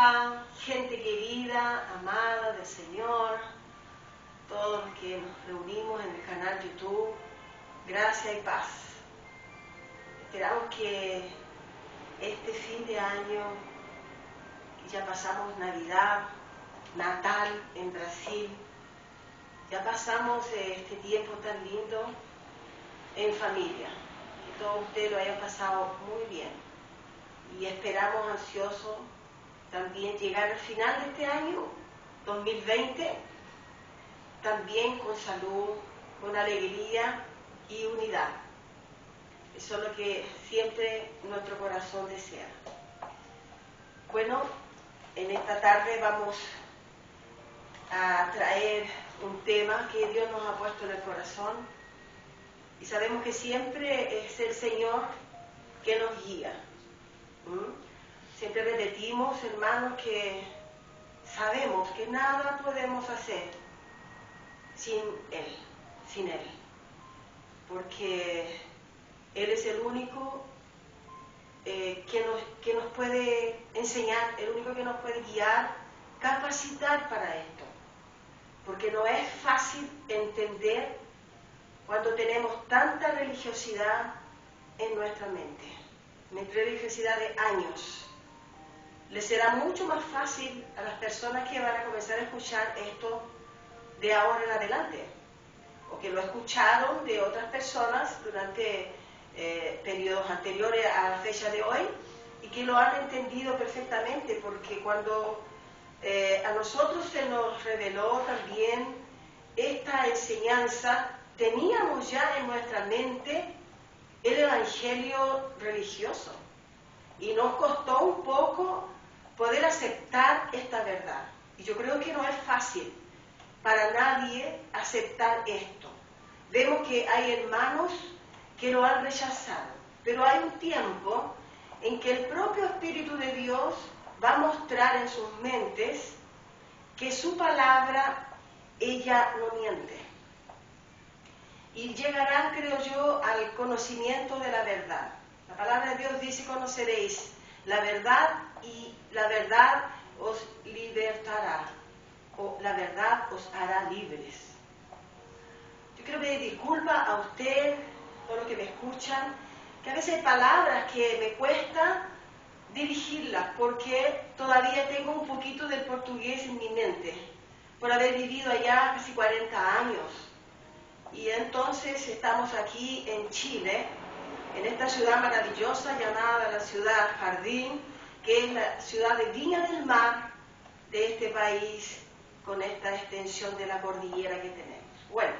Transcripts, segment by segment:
Hola, gente querida, amada del Señor, todos los que nos reunimos en el canal YouTube, gracia y paz. Esperamos que este fin de año, que ya pasamos Navidad, Natal en Brasil, ya pasamos este tiempo tan lindo en familia, que todos ustedes lo hayan pasado muy bien. Y esperamos ansiosos también llegar al final de este año, 2020, también con salud, con alegría y unidad. Eso es lo que siempre nuestro corazón desea. Bueno, en esta tarde vamos a traer un tema que Dios nos ha puesto en el corazón y sabemos que siempre es el Señor que nos guía. Siempre repetimos, hermanos, que sabemos que nada podemos hacer sin Él, porque Él es el único que nos puede enseñar, el único que nos puede guiar, capacitar para esto, porque no es fácil entender cuando tenemos tanta religiosidad en nuestra mente, religiosidad de años. Les será mucho más fácil a las personas que van a comenzar a escuchar esto de ahora en adelante, o que lo escucharon de otras personas durante periodos anteriores a la fecha de hoy y que lo han entendido perfectamente, porque cuando a nosotros se nos reveló también esta enseñanza, teníamos ya en nuestra mente el evangelio religioso y nos costó un poco poder aceptar esta verdad. Y yo creo que no es fácil para nadie aceptar esto. Vemos que hay hermanos que lo han rechazado, pero hay un tiempo en que el propio Espíritu de Dios va a mostrar en sus mentes que su palabra, ella no miente. Y llegarán, creo yo, al conocimiento de la verdad. La palabra de Dios dice: conoceréis la verdad y la verdad os libertará, o la verdad os hará libres. Yo quiero pedir disculpas a usted, todos los que me escuchan, que a veces hay palabras que me cuesta dirigirlas, porque todavía tengo un poquito del portugués en mi mente, por haber vivido allá casi 40 años. Y entonces estamos aquí en Chile, en esta ciudad maravillosa llamada la ciudad Jardín, que es la ciudad de Viña del Mar de este país, con esta extensión de la cordillera que tenemos. Bueno,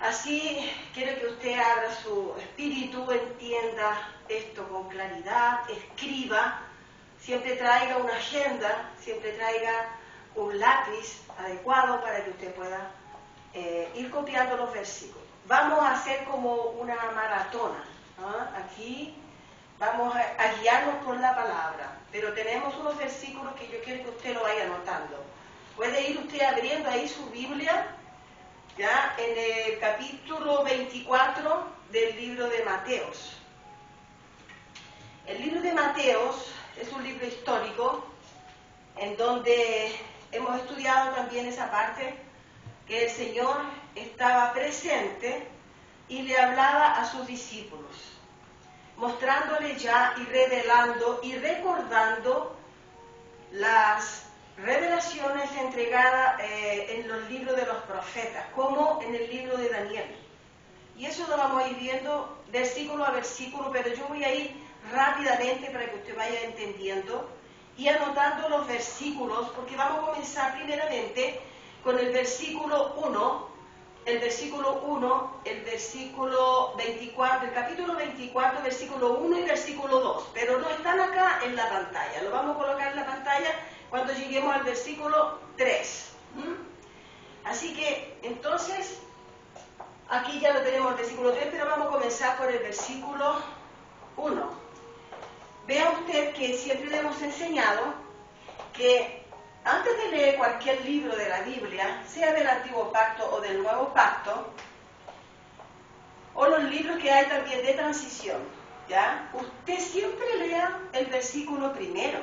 así quiero que usted abra su espíritu, entienda esto con claridad, escriba, siempre traiga una agenda, siempre traiga un lápiz adecuado para que usted pueda ir copiando los versículos. Vamos a hacer como una maratona, aquí vamos a guiarnos por la palabra, pero tenemos unos versículos que yo quiero que usted lo vaya anotando. Puede ir usted abriendo ahí su Biblia, ya en el capítulo 24 del libro de Mateos. El libro de Mateos es un libro histórico en donde hemos estudiado también esa parte que el Señor estaba presente y le hablaba a sus discípulos, mostrándole ya y revelando y recordando las revelaciones entregadas en los libros de los profetas, como en el libro de Daniel. Y eso lo vamos a ir viendo versículo a versículo, pero yo voy a ir rápidamente para que usted vaya entendiendo y anotando los versículos, porque vamos a comenzar primeramente con el versículo 1, el versículo 24, el capítulo 24, versículo 1 y versículo 2, pero no están acá en la pantalla, lo vamos a colocar en la pantalla cuando lleguemos al versículo 3. Así que, entonces, aquí ya lo tenemos el versículo 3, pero vamos a comenzar por el versículo 1. Vea usted que siempre le hemos enseñado que antes de leer cualquier libro de la Biblia, sea del Antiguo Pacto o del Nuevo Pacto, o los libros que hay también de transición, ¿ya? Usted siempre lea el versículo primero.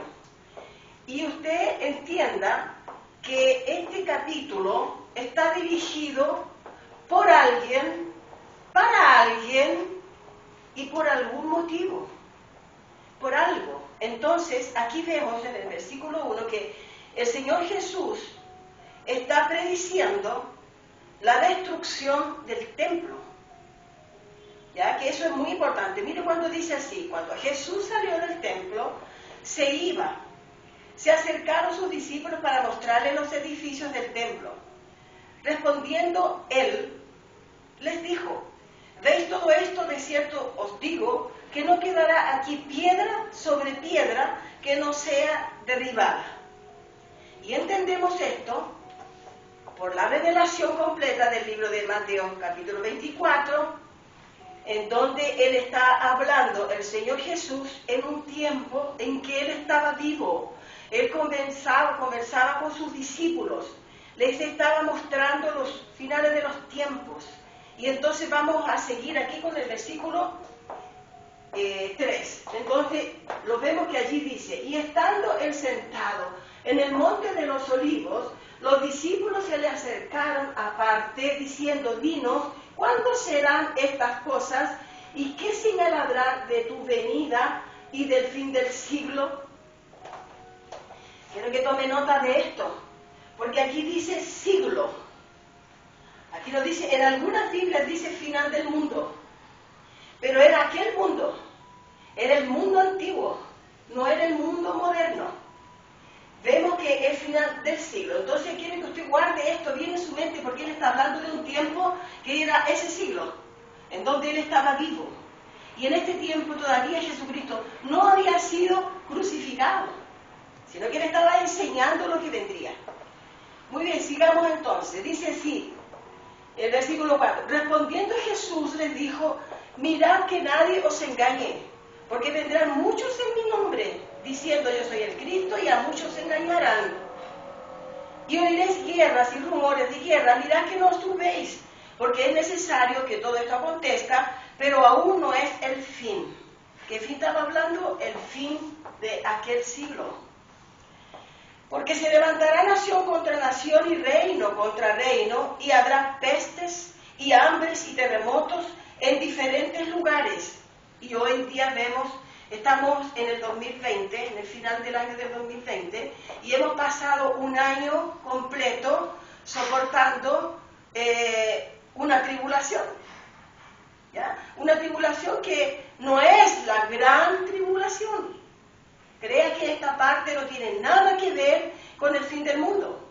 y usted entienda que este capítulo está dirigido por alguien, para alguien y por algún motivo, por algo. Entonces, aquí vemos en el versículo 1 que el Señor Jesús está prediciendo la destrucción del templo. Ya que eso es muy importante. Mire cuando dice así: cuando Jesús salió del templo, se iba. Se acercaron sus discípulos para mostrarles los edificios del templo. Respondiendo él, les dijo: ¿veis todo esto? De cierto os digo que no quedará aquí piedra sobre piedra que no sea derribada. Y entendemos esto por la revelación completa del libro de Mateo, capítulo 24, en donde él está hablando, el Señor Jesús, en un tiempo en que él estaba vivo. Él conversaba con sus discípulos, les estaba mostrando los finales de los tiempos. Y entonces vamos a seguir aquí con el versículo 3. Entonces lo vemos que allí dice: y estando él sentado en el monte de los olivos, los discípulos se le acercaron aparte, diciendo: dinos, ¿cuándo serán estas cosas? ¿Y qué señal habrá de tu venida y del fin del siglo? Quiero que tome nota de esto, porque aquí dice siglo. Aquí lo dice, en algunas Biblias dice final del mundo, pero era aquel mundo, era el mundo antiguo, no era el mundo moderno. Vemos que es final del siglo. Entonces quiero que usted guarde esto bien en su mente, porque él está hablando de un tiempo que era ese siglo, en donde él estaba vivo. Y en este tiempo todavía Jesucristo no había sido crucificado, sino que él estaba enseñando lo que vendría. Muy bien, sigamos entonces. Dice así, el versículo 4. Respondiendo Jesús les dijo: mirad que nadie os engañe, porque vendrán muchos en mi nombre, diciendo yo soy el Cristo, y a muchos se engañarán. Y oiréis guerras y rumores de guerra. Mirad que no os turbéis, porque es necesario que todo esto acontezca, pero aún no es el fin. ¿Qué fin estaba hablando? El fin de aquel siglo. Porque se levantará nación contra nación y reino contra reino, y habrá pestes y hambres y terremotos en diferentes lugares. Y hoy en día estamos en el 2020, en el final del año del 2020, y hemos pasado un año completo soportando una tribulación. ¿Ya? Una tribulación que no es la gran tribulación. Crea que esta parte no tiene nada que ver con el fin del mundo.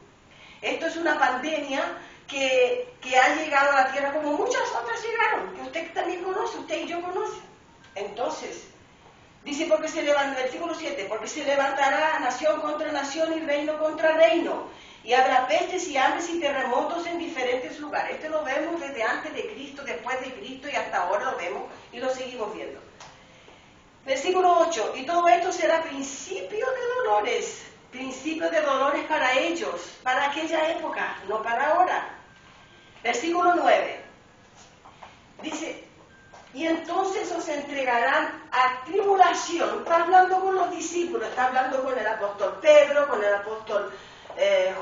Esto es una pandemia que ha llegado a la tierra como muchas otras llegaron, que usted también conoce, usted y yo conocen. Entonces, dice, porque se levanta, versículo 7, porque se levantará nación contra nación y reino contra reino, y habrá pestes y hambres y terremotos en diferentes lugares. Esto lo vemos desde antes de Cristo, después de Cristo, y hasta ahora lo vemos y lo seguimos viendo. Versículo 8, y todo esto será principio de dolores para ellos, para aquella época, no para ahora. Versículo 9, dice, y entonces os entregarán a tribulación. Está hablando con los discípulos, está hablando con el apóstol Pedro, con el apóstol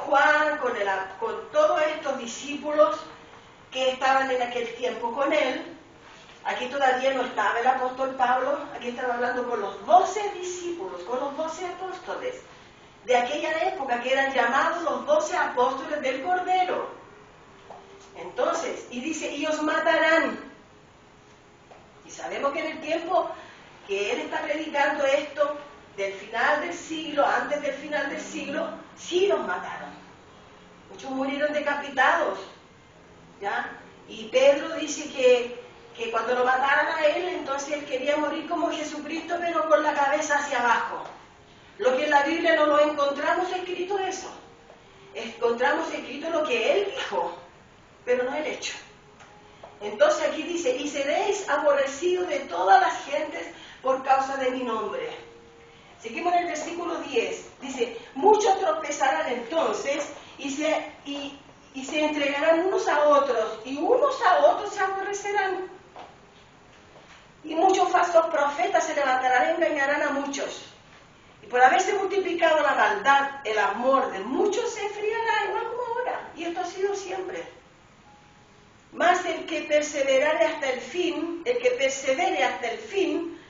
Juan, con todos estos discípulos que estaban en aquel tiempo con él. Aquí todavía no estaba el apóstol Pablo, aquí estaba hablando con los 12 discípulos, con los 12 apóstoles de aquella época, que eran llamados los 12 apóstoles del Cordero. Entonces, y dice, y os matarán. Y sabemos que en el tiempo que él está predicando esto, del final del siglo, antes del final del siglo, sí los mataron. Muchos murieron decapitados, ¿ya? Y Pedro dice que cuando lo mataran a él, entonces él quería morir como Jesucristo, pero con la cabeza hacia abajo. Lo que en la Biblia no lo encontramos escrito eso. Encontramos escrito lo que él dijo, pero no el hecho. Entonces aquí dice, y seréis aborrecidos de todas las gentes por causa de mi nombre. Seguimos en el versículo 10. Dice, muchos tropezarán entonces y se entregarán unos a otros, y unos a otros se aborrecerán. Y muchos falsos profetas se levantarán y engañarán a muchos. Y por haberse multiplicado la maldad, el amor de muchos se enfriará, igual como ahora. Y esto ha sido siempre. Mas el que perseverare hasta el fin, el que persevere hasta el fin,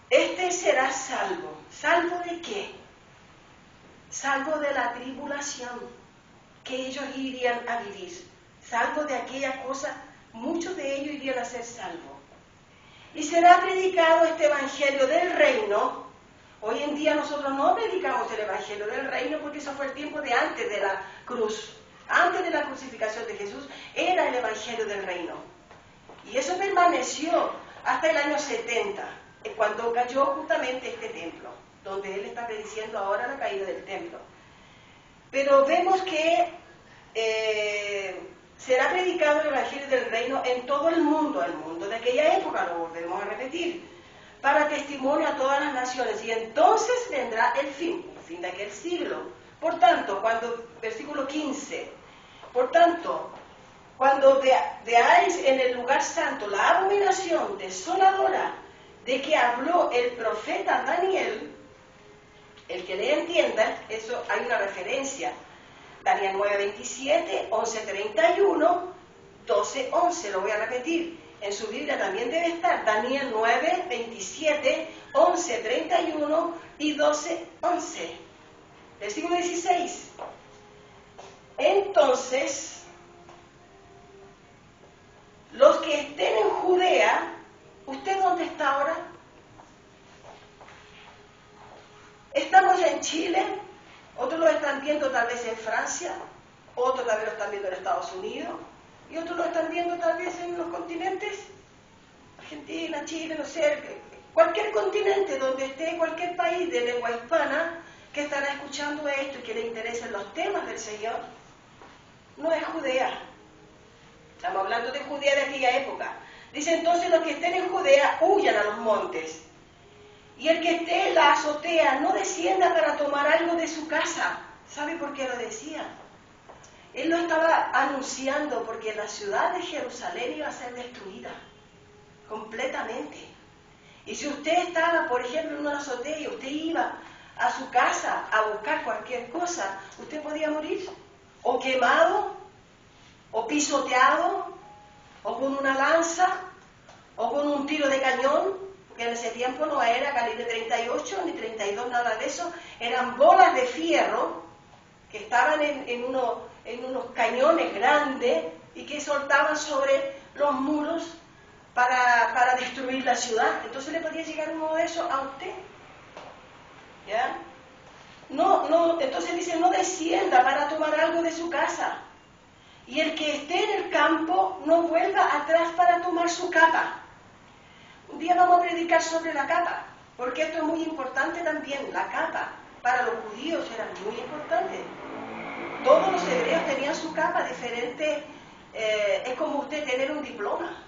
este será salvo. ¿Salvo de qué? Salvo de la tribulación que ellos irían a vivir. Salvo de aquella cosa, muchos de ellos irían a ser salvos. Y será predicado este evangelio del reino. Hoy en día nosotros no predicamos el evangelio del reino porque eso fue el tiempo de antes de la cruz. Antes de la crucificación de Jesús era el evangelio del reino. Y eso permaneció hasta el año 70, cuando cayó justamente este templo, donde él está prediciendo ahora la caída del templo. Pero vemos que será predicado el evangelio del reino en todo el mundo de aquella época, lo volvemos a repetir, para testimonio a todas las naciones, y entonces vendrá el fin de aquel siglo. Por tanto, versículo 15, por tanto, cuando veáis en el lugar santo la abominación desoladora de que habló el profeta Daniel, el que le entienda, eso hay una referencia, Daniel 9:27, 11:31, 12:11, lo voy a repetir. En su Biblia también debe estar Daniel 9:27, 11:31 y 12:11. Versículo 16. Entonces, los que estén en Judea, ¿usted dónde está ahora? Estamos en Chile, otros lo están viendo tal vez en Francia, otros tal vez lo están viendo en Estados Unidos, y otros lo están viendo tal vez en los continentes, Argentina, Chile, no sé, cualquier continente donde esté, cualquier país de lengua hispana que estará escuchando esto y que le interesen los temas del Señor. No es Judea. Estamos hablando de Judea de aquella época. Dice entonces: los que estén en Judea huyan a los montes. Y el que esté en la azotea no descienda para tomar algo de su casa. ¿Sabe por qué lo decía? Él lo estaba anunciando porque la ciudad de Jerusalén iba a ser destruida completamente. Y si usted estaba, por ejemplo, en una azotea y usted iba a su casa a buscar cualquier cosa, usted podía morir, o quemado, o pisoteado, o con una lanza, o con un tiro de cañón, porque en ese tiempo no era calibre 38 ni 32, nada de eso, eran bolas de fierro que estaban en unos cañones grandes y que soltaban sobre los muros para destruir la ciudad. Entonces le podía llegar uno de esos a usted. ¿Ya? Entonces dice: no descienda para tomar algo de su casa. Y el que esté en el campo no vuelva atrás para tomar su capa. Un día vamos a predicar sobre la capa, porque esto es muy importante también. La capa para los judíos era muy importante. Todos los hebreos tenían su capa diferente. Es como usted tener un diploma.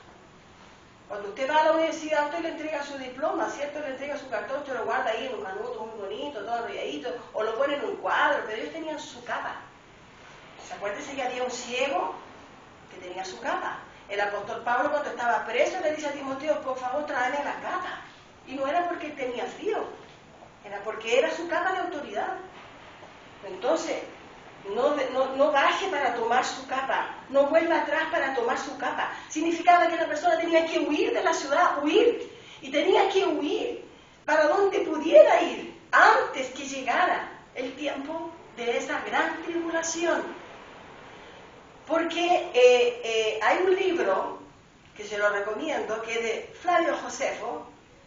Cuando usted va a la universidad, usted le entrega su diploma, ¿cierto? Le entrega su cartón, usted lo guarda ahí en un canuto muy bonito, todo arrolladito, o lo pone en un cuadro, pero ellos tenían su capa. ¿Se acuerdan que había un ciego que tenía su capa? El apóstol Pablo, cuando estaba preso, le dice a Timoteo: por favor, tráeme la capa. Y no era porque tenía frío, era porque era su capa de autoridad. Entonces, no baje para tomar su capa, no vuelva atrás para tomar su capa. Significaba que la persona tenía que huir de la ciudad, huir, y tenía que huir para donde pudiera ir antes que llegara el tiempo de esa gran tribulación. Porque hay un libro que se lo recomiendo, que es de Flavio Josefo,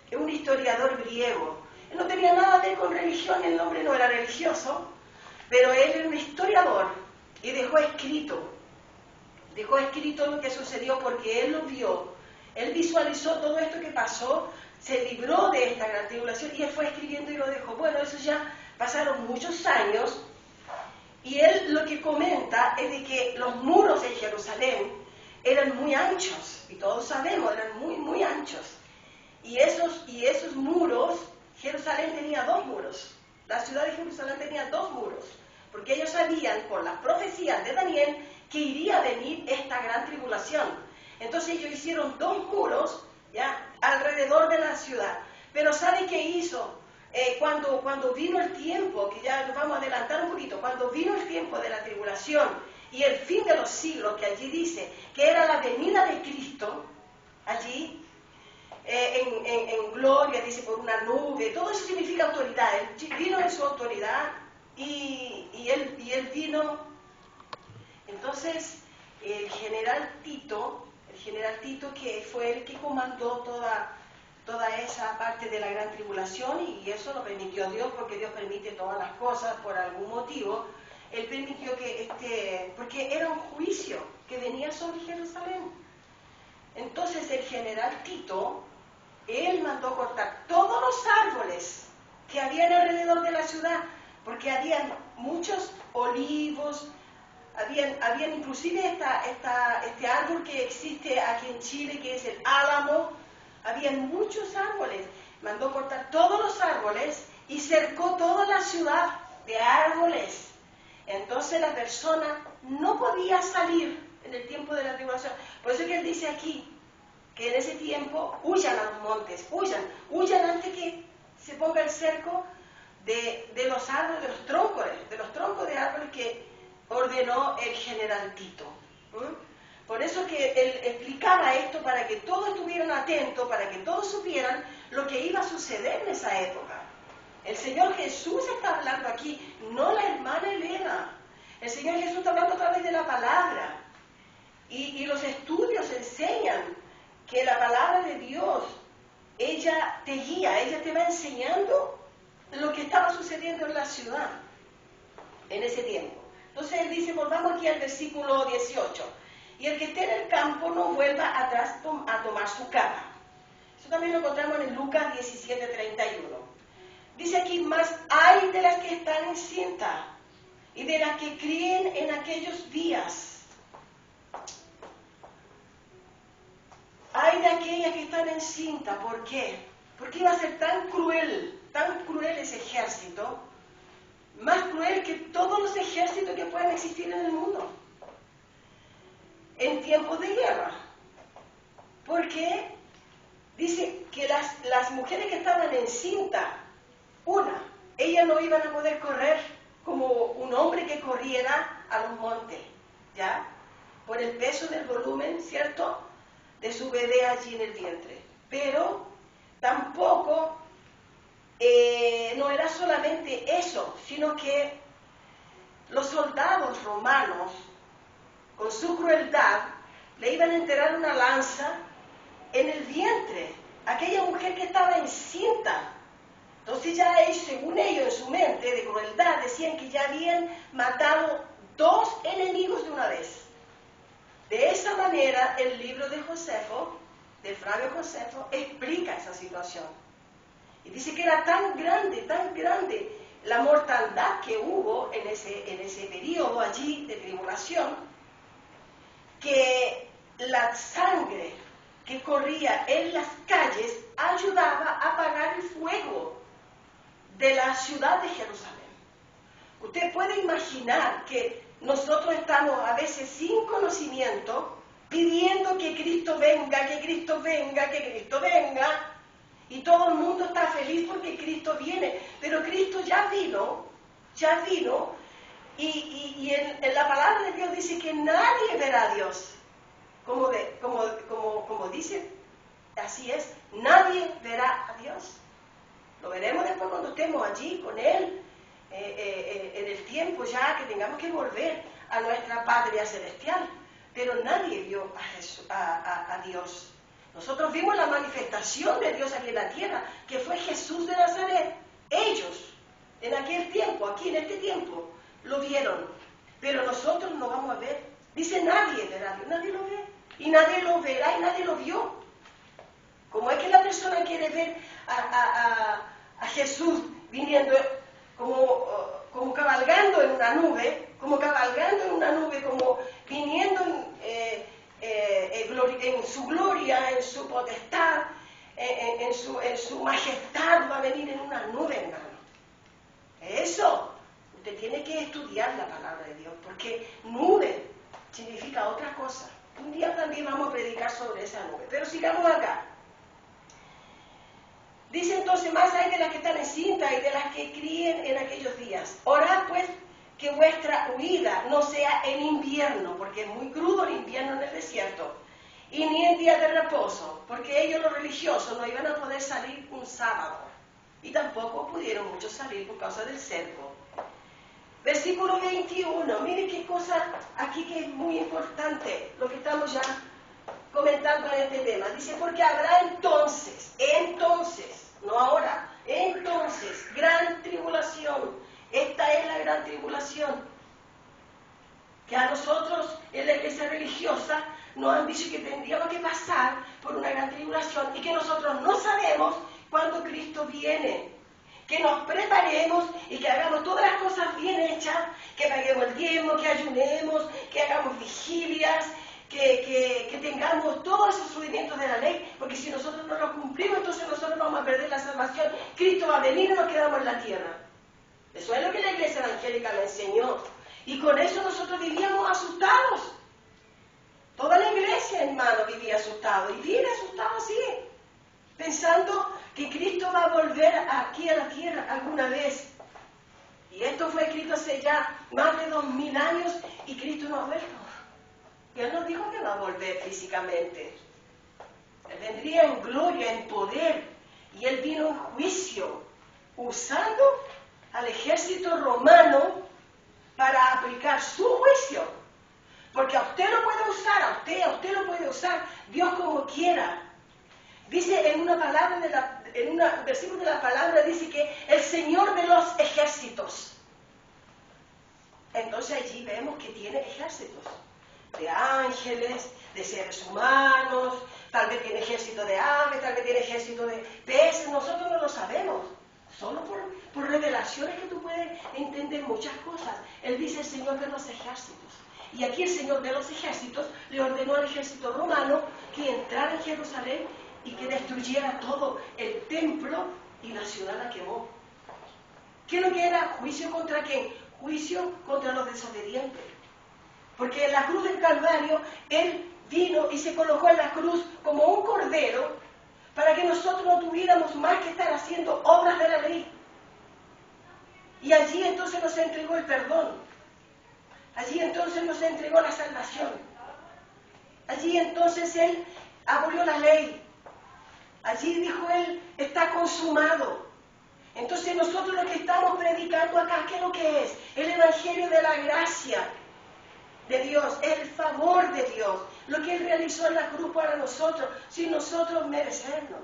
que es un historiador griego. Él no tenía nada que ver con religión, el hombre no era religioso, pero él era un historiador y dejó escrito lo que sucedió porque él lo vio, él visualizó todo esto que pasó, se libró de esta gran tribulación y él fue escribiendo y lo dejó. Bueno, eso ya pasaron muchos años y él lo que comenta es de que los muros de Jerusalén eran muy anchos, y todos sabemos, eran muy, muy anchos. Y esos muros, Jerusalén tenía 2 muros. La ciudad de Jerusalén tenía 2 muros, porque ellos sabían por las profecías de Daniel que iría a venir esta gran tribulación. Entonces ellos hicieron 2 muros, ¿ya?, alrededor de la ciudad. Pero ¿sabe qué hizo cuando vino el tiempo, que ya nos vamos a adelantar un poquito, cuando vino el tiempo de la tribulación y el fin de los siglos, que allí dice que era la venida de Cristo, allí en gloria, dice, por una nube, todo eso significa autoridad. Él vino en su autoridad y él vino. Entonces, el general Tito, que fue el que comandó toda esa parte de la gran tribulación, y eso lo permitió Dios, porque Dios permite todas las cosas por algún motivo. Él permitió que porque era un juicio que venía sobre Jerusalén. Entonces el general Tito, él mandó cortar todos los árboles que habían alrededor de la ciudad, porque había muchos olivos, habían inclusive este árbol que existe aquí en Chile, que es el álamo. Habían muchos árboles. Mandó cortar todos los árboles y cercó toda la ciudad de árboles. Entonces la persona no podía salir en el tiempo de la tribulación. Por eso es que él dice aquí que en ese tiempo huyan a los montes, huyan antes que se ponga el cerco de los árboles, de los troncos de árboles que ordenó el general Tito. Por eso que él explicaba esto, para que todos estuvieran atentos, para que todos supieran lo que iba a suceder en esa época. El Señor Jesús está hablando aquí, no la hermana Elena. El Señor Jesús está hablando a través de la palabra. Y los estudios enseñan que la palabra de Dios, ella te guía, ella te va enseñando lo que estaba sucediendo en la ciudad en ese tiempo. Entonces él dice, volvamos aquí al versículo 18. Y el que esté en el campo no vuelva atrás a tomar su cama. Eso también lo encontramos en Lucas 17:31. Dice aquí, más hay de las que están encintas y de las que críen en aquellos días. Hay de aquellas que están encintas. ¿Por qué? Porque iba a ser tan cruel ese ejército, más cruel que todos los ejércitos que puedan existir en el mundo en tiempos de guerra. Porque dice que las mujeres que estaban encintas, ellas no iban a poder correr como un hombre que corriera a los montes, ¿ya? Por el peso del volumen, ¿cierto?, de su bebé allí en el vientre. Pero tampoco no era solamente eso, sino que los soldados romanos, con su crueldad, le iban a enterrar una lanza en el vientre a aquella mujer que estaba encinta. Entonces ya según ellos, en su mente de crueldad, decían que ya habían matado 2 enemigos de una vez. De esa manera, el libro de Josefo, de Flavio Josefo, explica esa situación. Y dice que era tan grande la mortandad que hubo en ese periodo allí de tribulación, que la sangre que corría en las calles ayudaba a apagar el fuego de la ciudad de Jerusalén. Usted puede imaginar que nosotros estamos a veces sin conocimiento, pidiendo que Cristo venga, que Cristo venga, que Cristo venga, y todo el mundo está feliz porque Cristo viene, pero Cristo ya vino, y en la palabra de Dios dice que nadie verá a Dios, como dice, así es, nadie verá a Dios. Lo veremos después cuando estemos allí con Él, en el tiempo ya que tengamos que volver a nuestra patria celestial, pero nadie vio a Dios. Nosotros vimos la manifestación de Dios aquí en la tierra, que fue Jesús de Nazaret. Ellos, en aquel tiempo, aquí en este tiempo, lo vieron, pero nosotros no vamos a ver. Dice, nadie verá a Dios, nadie lo ve, y nadie lo verá y nadie lo vio. Como es que la persona quiere ver a Jesús viniendo como cabalgando en una nube, como viniendo en su gloria, en su potestad, en su majestad, va a venir en una nube, hermano. Eso, usted tiene que estudiar la palabra de Dios, porque nube significa otra cosa. Un día también vamos a predicar sobre esa nube, pero sigamos acá. Dice entonces, más hay de las que están encintas y de las que críen en aquellos días. Orad pues que vuestra huida no sea en invierno, porque es muy crudo el invierno en el desierto, y ni en día de reposo, porque ellos los religiosos no iban a poder salir un sábado, y tampoco pudieron muchos salir por causa del cerco. Versículo 21, mire qué cosa aquí que es muy importante, lo que estamos ya comentando en este tema. Dice, porque habrá entonces, no ahora, entonces, gran tribulación. Esta es la gran tribulación. Que a nosotros en la iglesia religiosa nos han dicho que tendríamos que pasar por una gran tribulación y que nosotros no sabemos cuándo Cristo viene. Que nos preparemos y que hagamos todas las cosas bien hechas, que paguemos el diezmo, que ayunemos, que hagamos vigilias, que tengamos todos esos rudimentos de la ley, porque si nosotros no lo cumplimos, entonces nosotros vamos a perder la salvación. Cristo va a venir y nos quedamos en la tierra. Eso es lo que la iglesia evangélica me enseñó. Y con eso nosotros vivíamos asustados. Toda la iglesia, hermano, vivía asustado. Y vive asustado así, pensando que Cristo va a volver aquí a la tierra alguna vez. Y esto fue escrito hace ya más de 2000 años y Cristo no ha vuelto. Y Él nos dijo que va a volver físicamente. Él vendría en gloria, en poder. Y Él vino en juicio, usando al ejército romano para aplicar su juicio. Porque a usted lo puede usar, a usted lo puede usar Dios como quiera. Dice en una palabra, en un versículo de la palabra, dice que el Señor de los ejércitos. Entonces allí vemos que tiene ejércitos de ángeles, de seres humanos, tal vez tiene ejército de aves, tal vez tiene ejército de peces, nosotros no lo sabemos. Solo por revelaciones que tú puedes entender muchas cosas. Él dice el Señor de los ejércitos. Y aquí el Señor de los ejércitos le ordenó al ejército romano que entrara en Jerusalén y que destruyera todo el templo y la ciudad la quemó. ¿Qué es lo que era? ¿Juicio contra quién? Juicio contra los desobedientes. Porque en la cruz del Calvario, Él vino y se colocó en la cruz como un cordero para que nosotros no tuviéramos más que estar haciendo obras de la ley. Y allí entonces nos entregó el perdón. Allí entonces nos entregó la salvación. Allí entonces Él abolió la ley. Allí dijo Él, está consumado. Entonces nosotros lo que estamos predicando acá, ¿qué es lo que es? El Evangelio de la gracia de Dios, el favor de Dios, lo que Él realizó en la cruz para nosotros, sin nosotros merecerlo.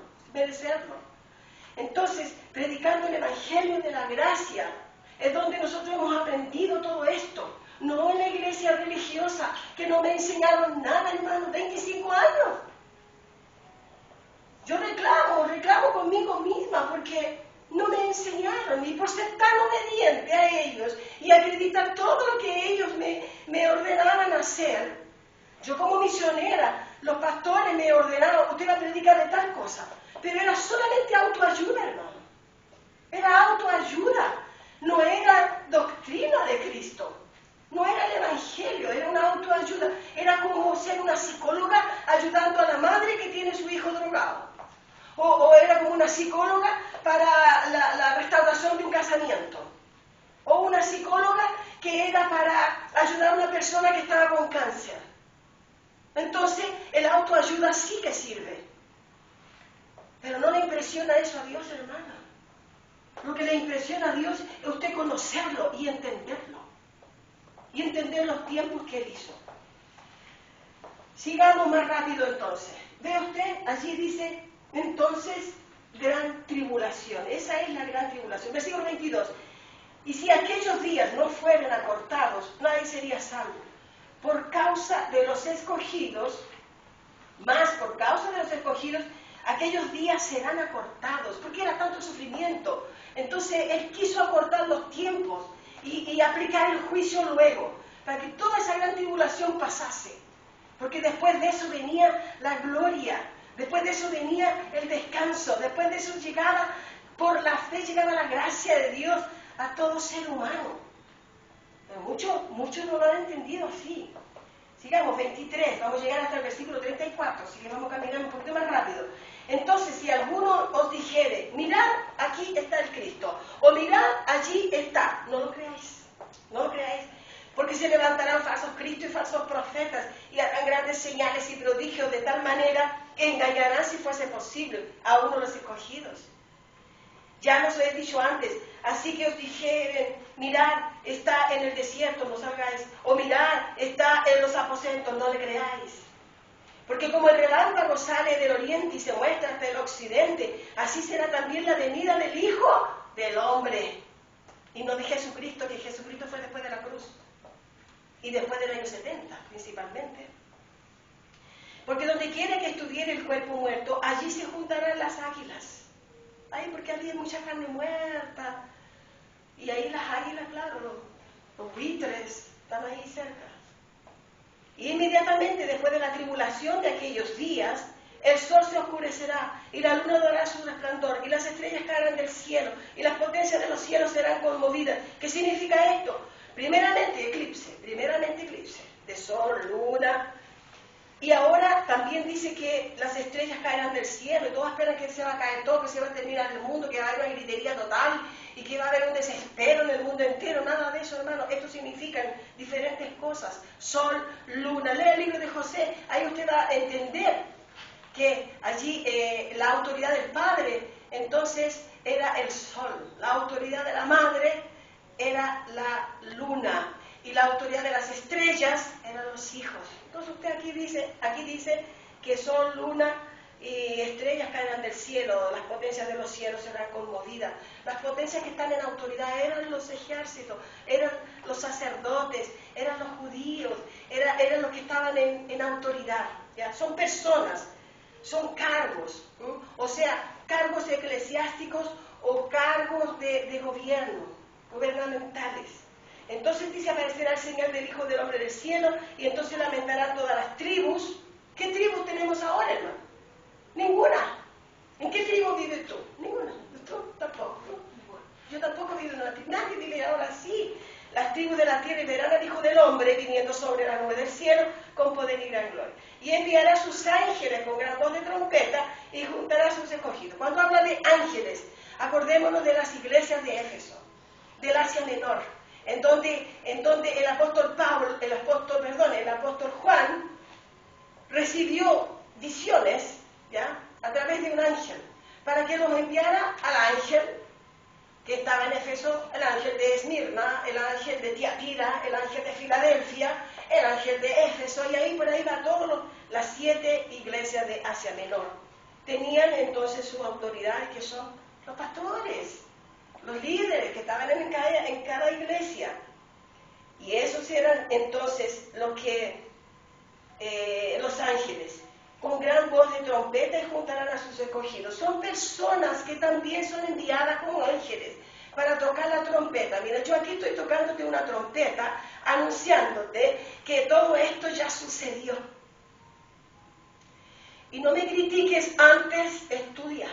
Entonces, predicando el Evangelio de la gracia, es donde nosotros hemos aprendido todo esto. No en la iglesia religiosa, que no me enseñaron nada, hermano, 25 años. Yo reclamo conmigo misma, porque no me enseñaron, y por ser tan obediente a ellos y acreditar todo lo que ellos me ordenaban hacer. Yo como misionera, los pastores me ordenaron, usted va a predicar de tal cosa, pero era solamente autoayuda, hermano. Era autoayuda, no era doctrina de Cristo, no era el Evangelio, era una autoayuda. Era como ser una psicóloga ayudando a la madre que tiene su hijo drogado. O era como una psicóloga para la restauración de un casamiento. O una psicóloga que era para ayudar a una persona que estaba con cáncer. Entonces, el autoayuda sí que sirve. Pero no le impresiona eso a Dios, hermana. Lo que le impresiona a Dios es usted conocerlo y entenderlo. Y entender los tiempos que Él hizo. Sigamos más rápido entonces. ¿Ve usted? Allí dice... Entonces, gran tribulación. Esa es la gran tribulación. Versículo 22. Y si aquellos días no fueran acortados, nadie sería salvo. Por causa de los escogidos, más por causa de los escogidos, aquellos días serán acortados. Porque era tanto sufrimiento. Entonces, Él quiso acortar los tiempos y aplicar el juicio luego, para que toda esa gran tribulación pasase. Porque después de eso venía la gloria. Después de eso venía el descanso, después de eso llegaba, por la fe llegaba la gracia de Dios a todo ser humano. Pero muchos no lo han entendido así. Sigamos, 23, vamos a llegar hasta el versículo 34, así que vamos a caminar un poquito más rápido. Entonces, si alguno os dijere, mirad, aquí está el Cristo, o mirad, allí está. No lo creáis, no lo creáis, porque se levantarán falsos cristos y falsos profetas y harán grandes señales y prodigios de tal manera que engañarán, si fuese posible, a uno de los escogidos. Ya os lo he dicho antes, así que os dijeren, mirad, está en el desierto, no salgáis, o mirad, está en los aposentos, no le creáis. Porque como el relámpago sale del oriente y se muestra hasta el occidente, así será también la venida del Hijo del Hombre. Y no de Jesucristo, que Jesucristo fue después de la cruz. Y después del año 70, principalmente. Porque donde quiera que estuviera el cuerpo muerto, allí se juntarán las águilas. Ay, porque había mucha carne muerta. Y ahí las águilas, claro, los buitres, están ahí cerca. Y inmediatamente después de la tribulación de aquellos días, el sol se oscurecerá, y la luna dará su resplandor, y las estrellas caerán del cielo, y las potencias de los cielos serán conmovidas. ¿Qué significa esto? Primeramente eclipse de sol, luna. Y ahora también dice que las estrellas caerán del cielo, y todos esperan que se va a caer todo, que se va a terminar el mundo, que va a haber una gritería total, y que va a haber un desespero en el mundo entero. Nada de eso, hermano. Esto significa diferentes cosas. Sol, luna. Lea el libro de José, ahí usted va a entender que allí la autoridad del padre, entonces, era el sol. La autoridad de la madre era la luna. Y la autoridad de las estrellas eran los hijos. Entonces usted aquí dice que sol, luna y estrellas caerán del cielo, las potencias de los cielos serán conmovidas. Las potencias que están en autoridad eran los ejércitos, eran los sacerdotes, eran los judíos, eran los que estaban en autoridad. ¿Ya? Son personas, son cargos, o sea, cargos eclesiásticos o cargos de gobierno, gubernamentales. Entonces dice, aparecerá el señal del Hijo del Hombre del cielo, y entonces lamentarán todas las tribus. ¿Qué tribus tenemos ahora, hermano? Ninguna. ¿En qué tribu vives tú? Ninguna. ¿Tú? Tampoco. Yo tampoco vivo en una tribu. Nadie vive ahora sí. Las tribus de la tierra, y verán al Hijo del Hombre viniendo sobre la nube del cielo con poder y gran gloria. Y enviará a sus ángeles con gran voz de trompeta y juntará a sus escogidos. Cuando habla de ángeles, acordémonos de las iglesias de Éfeso, del Asia Menor, en donde el apóstol Juan recibió visiones, ¿ya?, a través de un ángel, para que los enviara al ángel que estaba en Éfeso, el ángel de Esmirna, el ángel de Tiatira, el ángel de Filadelfia, el ángel de Éfeso, y ahí por ahí va todas las 7 iglesias de Asia Menor. Tenían entonces su autoridad, que son los pastores, los líderes que estaban en cada iglesia. Y esos eran entonces los ángeles, con gran voz de trompeta, y juntarán a sus escogidos. Son personas que también son enviadas como ángeles para tocar la trompeta. Mira, yo aquí estoy tocándote una trompeta, anunciándote que todo esto ya sucedió. Y no me critiques, antes estudia.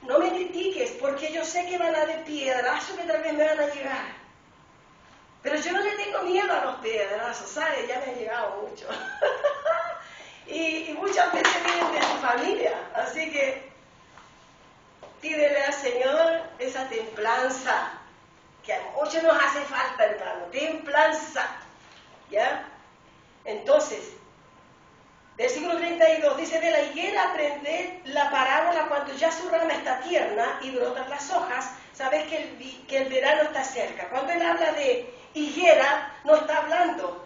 No me critiques, porque yo sé que van a haber piedrazos que tal vez me van a llegar. Pero yo no le tengo miedo a los piedrazos, ¿sabes? Ya me han llegado mucho. y muchas veces vienen de su familia. Así que pídele al Señor esa templanza, que a muchos nos hace falta, hermano. Templanza. ¿Ya? Entonces, versículo 32 dice: de la higuera aprended la parábola cuando ya su rama está tierna y brotan las hojas. Sabes que el verano está cerca. Cuando él habla de higuera, no está hablando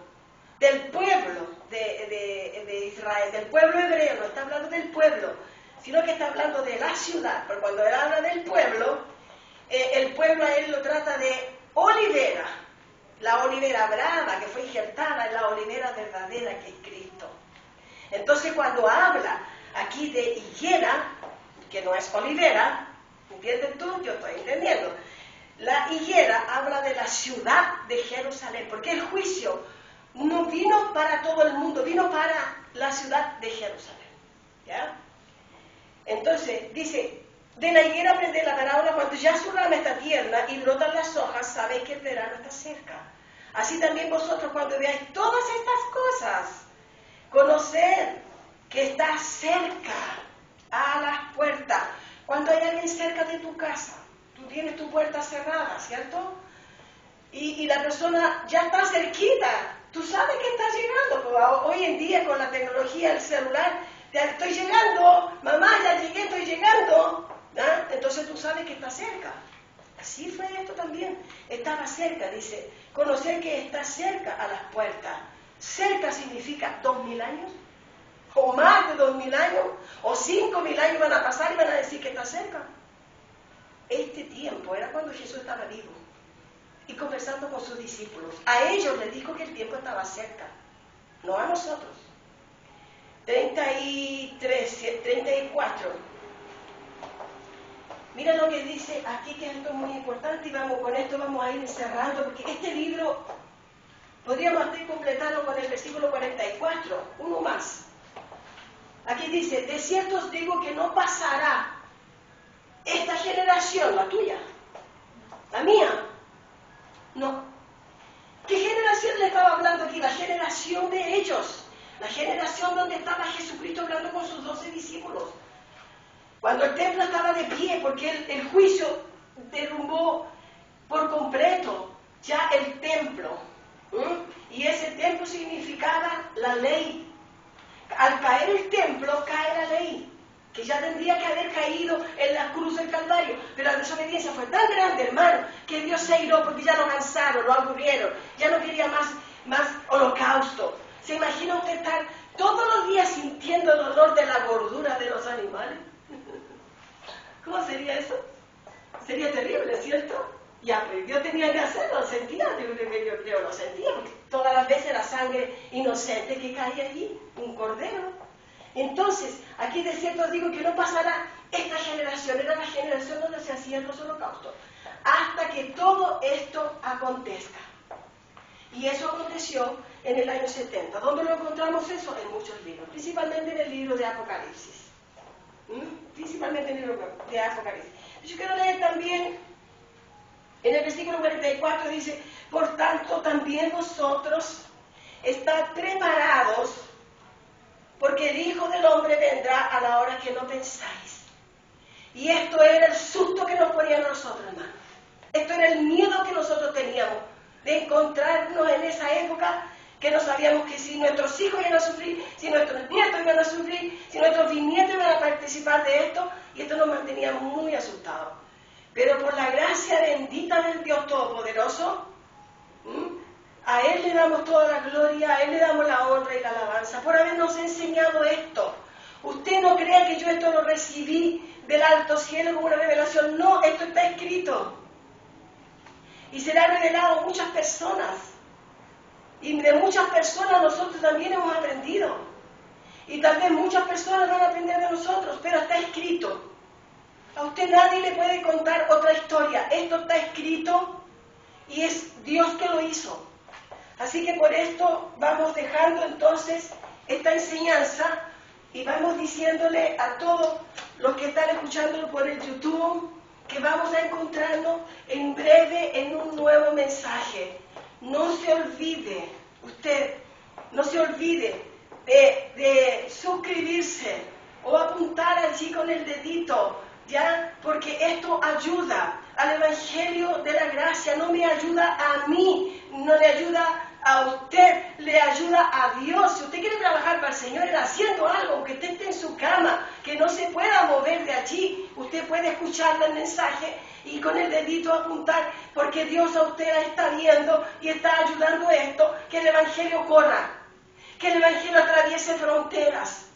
del pueblo de Israel, del pueblo hebreo, no está hablando del pueblo, sino que está hablando de la ciudad. Pero cuando él habla del pueblo, el pueblo a él lo trata de olivera, la olivera brava que fue injertada en la olivera verdadera que es Cristo. Entonces cuando habla aquí de higuera, que no es olivera, ¿entiendes tú? Yo estoy entendiendo. La higuera habla de la ciudad de Jerusalén, porque el juicio no vino para todo el mundo, vino para la ciudad de Jerusalén. ¿Ya? Entonces dice: de la higuera aprended la parábola cuando ya su rama está tierna y brotan las hojas, sabéis que el verano está cerca. Así también vosotros, cuando veáis todas estas cosas, conoced que está cerca a las puertas. Cuando hay alguien cerca de tu casa, tú tienes tu puerta cerrada, ¿cierto? Y la persona ya está cerquita, tú sabes que está llegando. Hoy en día con la tecnología, el celular, ya estoy llegando, mamá, ya llegué, estoy llegando. ¿Ah? Entonces tú sabes que está cerca. Así fue esto también. Estaba cerca, dice, conocer que está cerca a las puertas. Cerca significa 2000 años, o más de 2000 años, o 5000 años van a pasar y van a decir que está cerca. Este tiempo era cuando Jesús estaba vivo y conversando con sus discípulos. A ellos les dijo que el tiempo estaba cerca, no a nosotros. 34. Mira lo que dice aquí, que esto es muy importante, y con esto vamos a ir cerrando, porque este libro podríamos completarlo con el versículo 44, uno más. Aquí dice, de cierto os digo que no pasará esta generación, la tuya, la mía, no. ¿Qué generación le estaba hablando aquí? La generación de ellos, la generación donde estaba Jesucristo hablando con sus 12 discípulos. Cuando el templo estaba de pie, porque el juicio derrumbó por completo ya el templo. Y ese templo significaba la ley. Al caer el templo, cae la ley, que ya tendría que haber caído en la cruz del Calvario. Pero la desobediencia fue tan grande, hermano, que Dios se iró porque ya lo cansaron, lo aburrieron, ya no quería más holocausto. ¿Se imagina usted estar todos los días sintiendo el olor de la gordura de los animales? ¿Cómo sería eso? Sería terrible, ¿cierto? Ya, pues yo tenía que hacerlo, sentía, yo lo sentía, porque todas las veces la sangre inocente que caía allí, un cordero. Entonces, aquí de cierto digo que no pasará esta generación, era la generación donde se hacían los holocaustos, hasta que todo esto acontezca. Y eso aconteció en el año 70. ¿Dónde lo encontramos eso? En muchos libros, principalmente en el libro de Apocalipsis. Principalmente en el libro de Apocalipsis. Yo quiero leer también, en el versículo 44 dice, por tanto también vosotros estad preparados, porque el Hijo del Hombre vendrá a la hora que no pensáis. Y esto era el susto que nos ponían a nosotros, hermano. Esto era el miedo que nosotros teníamos de encontrarnos en esa época, que no sabíamos que si nuestros hijos iban a sufrir, si nuestros nietos iban a sufrir, si nuestros bisnietos iban a participar de esto, y esto nos mantenía muy asustados. Pero por la gracia bendita del Dios Todopoderoso, a Él le damos toda la gloria, a Él le damos la honra y la alabanza, por habernos enseñado esto. Usted no crea que yo esto lo recibí del alto cielo como una revelación, no, esto está escrito. Y será revelado a muchas personas. Y de muchas personas nosotros también hemos aprendido. Y tal vez muchas personas van a aprender de nosotros, pero está escrito. A usted nadie le puede contar otra historia. Esto está escrito y es Dios que lo hizo. Así que por esto vamos dejando entonces esta enseñanza y vamos diciéndole a todos los que están escuchando por el YouTube que vamos a encontrarnos en breve en un nuevo mensaje. No se olvide, usted, no se olvide de suscribirse o apuntar allí con el dedito, ¿ya? Porque esto ayuda al Evangelio de la Gracia, no me ayuda a mí, no le ayuda a usted, le ayuda a Dios. Si usted quiere trabajar para el Señor, era haciendo algo, que usted esté en su cama, que no se pueda mover de allí, usted puede escuchar el mensaje y con el dedito apuntar, porque Dios a usted la está viendo y está ayudando esto, que el Evangelio corra, que el Evangelio atraviese fronteras.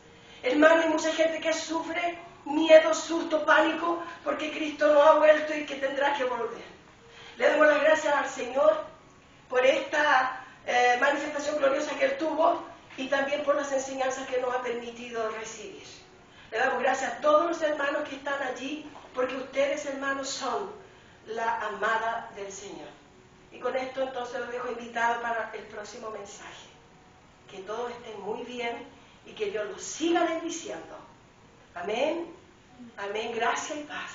Hermano, hay mucha gente que sufre miedo, susto, pánico, porque Cristo no ha vuelto y que tendrá que volver. Le damos las gracias al Señor por esta manifestación gloriosa que Él tuvo y también por las enseñanzas que nos ha permitido recibir. Le damos gracias a todos los hermanos que están allí, porque ustedes, hermanos, son la amada del Señor. Y con esto entonces los dejo invitados para el próximo mensaje. Que todos estén muy bien y que Dios los siga bendiciendo. Amén. Amén. Gracias y paz.